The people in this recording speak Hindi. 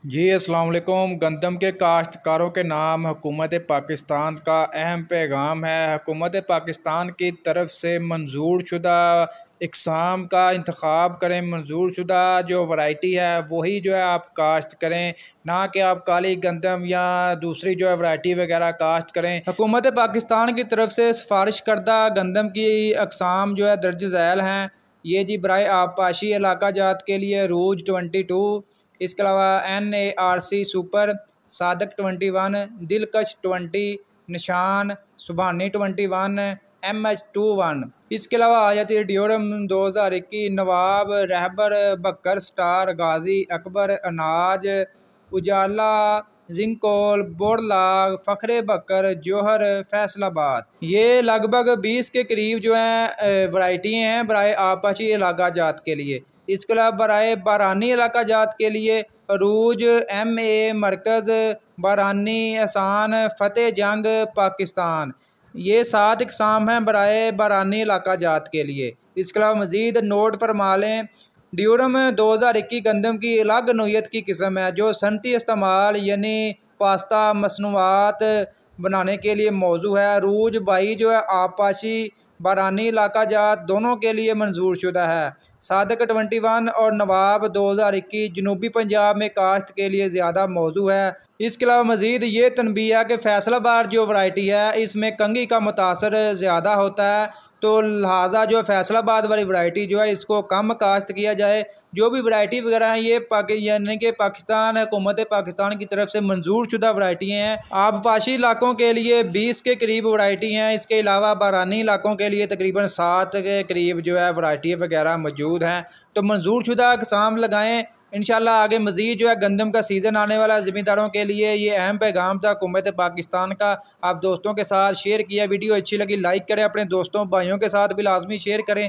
जी अस्सलाम वालेकुम। गंदम के काश्तकारों के नाम हुकूमत पाकिस्तान का अहम पैगाम है। हुकूमत पाकिस्तान की तरफ से मंजूर शुदा इकसाम का इंतखाब करें। मंजूर शुदा जो वैरायटी है वही जो है आप काश्त करें, ना कि आप काली गंदम या दूसरी जो है वैरायटी वगैरह काश्त करें। हुकूमत पाकिस्तान की तरफ से सिफारिश करदा गंदम की अकसाम जो है दर्ज झैल हैं। ये जी बराए आबपाशी इलाका जात के लिए रूज 22, इसके अलावा NARC सुपर, सादक 21, दिलकश 20, निशान, सुबहानी 21, MH21। इसके अलावा आ जाती है ड्यूरम 2021, नवाब, रहबर, बकर, स्टार, गाजी, अकबर, अनाज, उजाला, जिंकोल, बोरलाग, फ़खरे बकर, जौहर, फैसलाबाद। ये लगभग 20 के करीब जो हैं वैरायटी हैं बराए आबपाशी इलाका जात के लिए। इसके अलावा बराए बारानी इलाका जात के लिए अरूज, MA, मरकज़, बारानी, एहसान, फ़तेह जंग, पाकिस्तान। ये 7 इकसाम हैं बराए बारानी इलाका जात के लिए। इसके अलावा मज़ीद नोट फरमा लें, ड्यूरम 2021 गंदम की अलग नोयत की किस्म है जो सनती इस्तेमाल यानी पास्ता मसनूआत बनाने के लिए मौजू है। रूज 22 जो है आबपाशी बारानी इलाका जात दोनों के लिए मंजूर शुदा है। सादक 21 और नवाब 2021 जनूबी पंजाब में काश्त के लिए ज़्यादा मौजू है। इसके अलावा मज़ीद ये तनबीह है कि फैसलाबाद जो वैरायटी है इसमें कंघी का मुतासर ज़्यादा होता है, तो लिहाजा जो फैसलाबाद वाली वैरायटी जो है इसको कम काश्त किया जाए। जो भी वैरायटी वगैरह हैं ये यानी कि पाकिस्तान हुकूमत पाकिस्तान की तरफ से मंजूर शुदा वैरायटी हैं। आबपाशी इलाकों के लिए 20 के करीब वैरायटी हैं। इसके अलावा बारानी इलाकों के लिए तकरीबन 7 के करीब जो है वैरायटी वगैरह मौजूद हैं। तो मंजूर शुदा अक़साम लगाएँ। इंशाल्लाह आगे मज़ीद जो है गंदम का सीज़न आने वाला ज़मींदारों के लिए ये अहम पैगाम था हुकूमत पाकिस्तान का। आप दोस्तों के साथ शेयर किया। वीडियो अच्छी लगी लाइक करें, अपने दोस्तों भाइयों के साथ भी लाजमी शेयर करें।